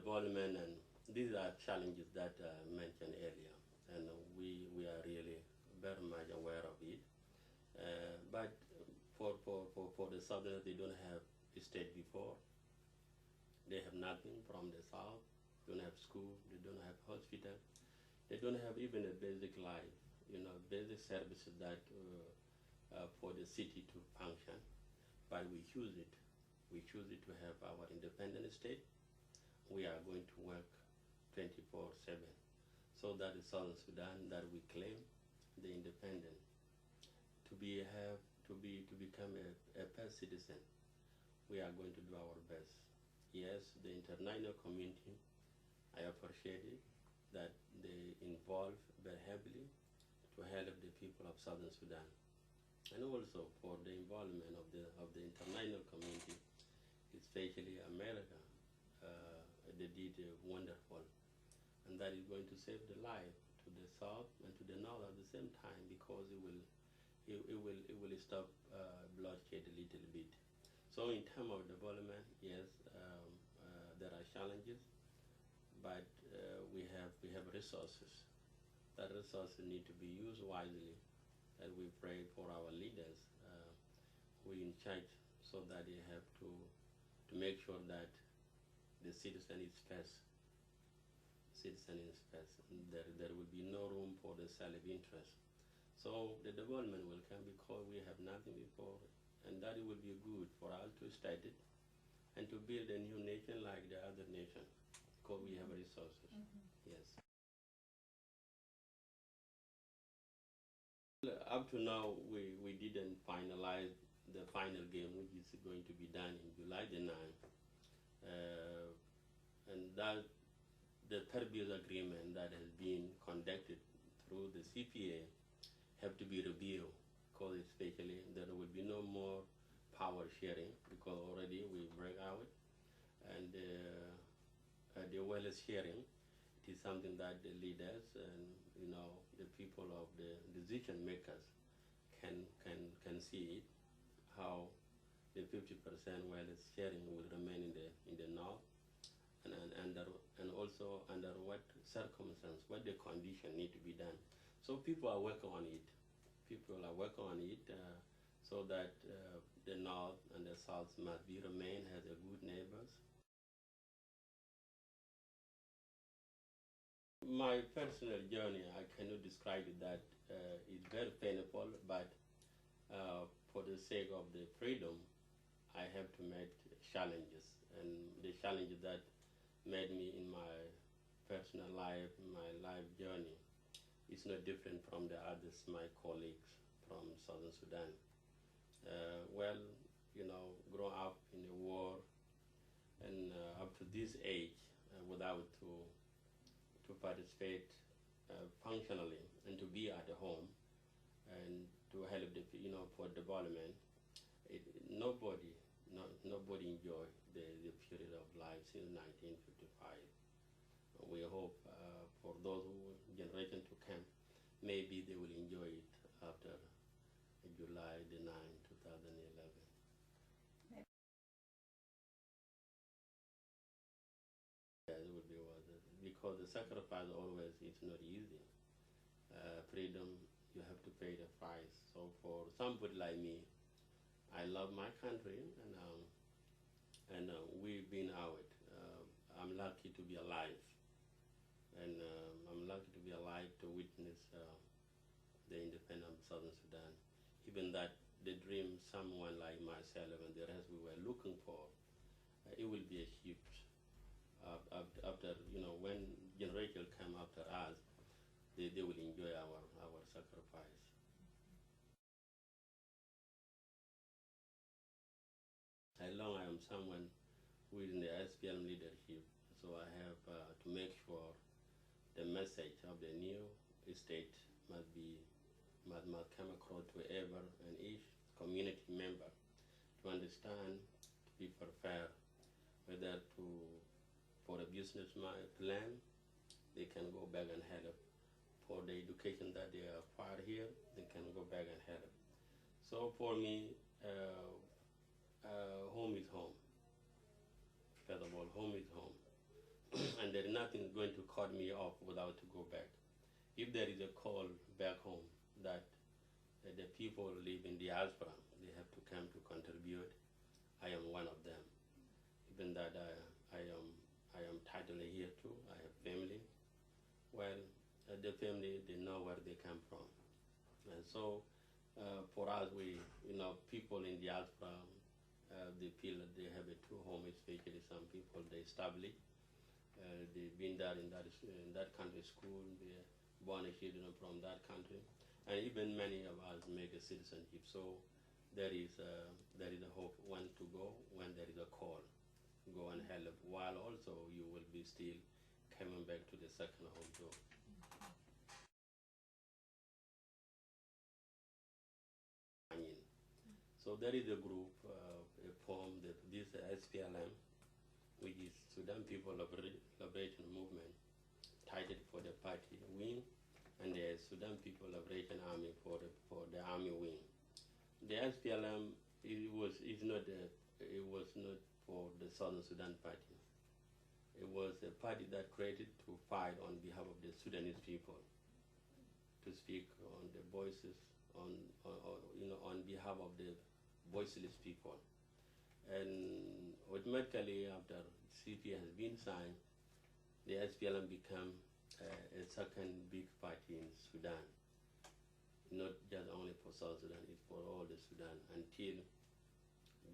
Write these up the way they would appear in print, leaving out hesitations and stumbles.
development, and these are challenges that I mentioned earlier, and we are really very much aware of it. But for the Southerners, they don't have a state before. They have nothing from the South. They don't have school. They don't have hospital. They don't have even a basic life, basic services that for the city to function. But we choose it. We choose it to have our independent state. We are going to work 24/7. So that is Southern Sudan that we claim the independence to become a best citizen. We are going to do our best. Yes, the international community, I appreciate it that they involve very heavily to help the people of Southern Sudan, and also for the involvement of the international community, especially America. They did wonderful, and that is going to save the life to the south and to the north at the same time, because it will stop bloodshed a little bit. So in terms of development, yes, there are challenges, but we have resources. That resources need to be used wisely, and we pray for our leaders who are in charge, so that they have to make sure that the citizen is first. Citizen is first. There will be no room for the self-interest. So the development will come because we have nothing before, and that it will be good for us to study it and to build a new nation like the other nation, because we have resources. Yes. Up to now, we didn't finalize the final game, which is going to be done in July the 9th. And that the third-base agreement that has been conducted through the CPA have to be reviewed, because especially there will be no more power sharing, because already we break out, and the wireless sharing, it is something that the leaders and the people of the decision makers can see it, how the 50% wireless sharing will remain in the north, and also under what circumstance, what the condition need to be done. So people are working on it. People are working on it so that the north and the south must remain as a good neighbors. My personal journey, I cannot describe it, that it's very painful, but for the sake of the freedom, I have to meet challenges, and the challenges that made me in my personal life, my life journey, is not different from the others, my colleagues from Southern Sudan. Well, grow up in a war, and up to this age, without to participate functionally and to be at home and to help the for development. Nobody enjoyed the period of life since 1955. We hope for those generation to come, maybe they will enjoy it after July the 9th, 2011. It would be worth it, because the sacrifice always is not easy. Freedom, you have to pay the price. So for somebody like me, I love my country, and we've been out. I'm lucky to be alive, and I'm lucky to be alive to witness the independence of Southern Sudan. Even that the dream someone like myself and the rest we were looking for, it will be a shift. After when generations come after us, they will enjoy our sacrifice. As long as I am someone who is in the SPLM leadership, so I have to make sure the message of the new state must come across to ever and each community member to understand, to be prepared, whether for a business plan, they can go back and help. For the education that they acquire here, they can go back and help. So for me, home is home. First of all, home is home. and there is nothing going to cut me off without to go back. If there is a call back home that the people live in diaspora, they have to come to contribute, I am one of them. Even that I am totally here too. I have family. Well, the family, they know where they come from. And so for us, people in diaspora, they feel that they have a true home, especially some people, they established. They've been there in that country school, they're born children from that country. And even many of us make a citizenship. So there is a hope when to go, when there is a call. Go and help, while also you will be still coming back to the second home too. So there is a group, a form, this SPLM, which is Sudan People Liberation Movement, titled for the party wing, and the Sudan People Liberation Army for the army wing. The SPLM was not for the Southern Sudan party. It was a party that created to fight on behalf of the Sudanese people, to speak on the voices, on behalf of the voiceless people. And automatically, after CP has been signed, the SPLM became a second big party in Sudan. Not just only for South Sudan, it's for all the Sudan until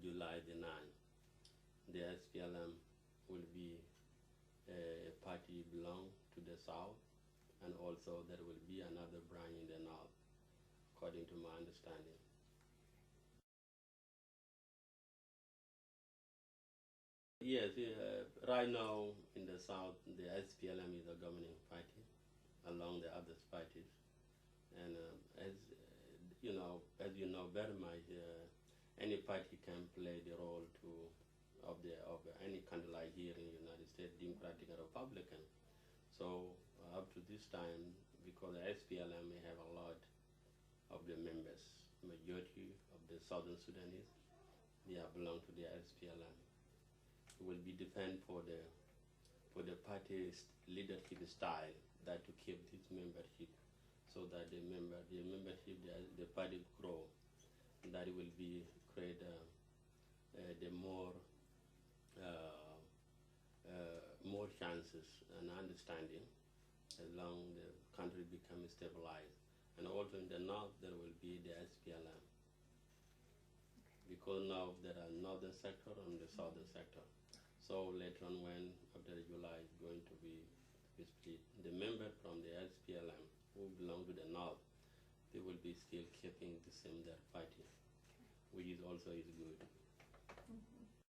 July the 9th. The SPLM will be a party belong to the South, and also there will be another branch in the North, according to my understanding. Yes, right now in the South, the SPLM is a governing party along the other parties. And as you know very much, any party can play the role of any country like here in the United States, Democratic and Republican. So up to this time, because the SPLM may have a lot of the members, majority of the Southern Sudanese, they belong to the SPLM. It will be depend for the party's leadership style that to keep this membership, so that the membership, the party grow, that it will be create the more chances and understanding as long the country becomes stabilized. And also in the north there will be the SPLM, because now there are northern sector and the southern sector. So later on, when after July is going to be split, the member from the SPLM who belong to the north, they will be still keeping the same their party, which is also is good.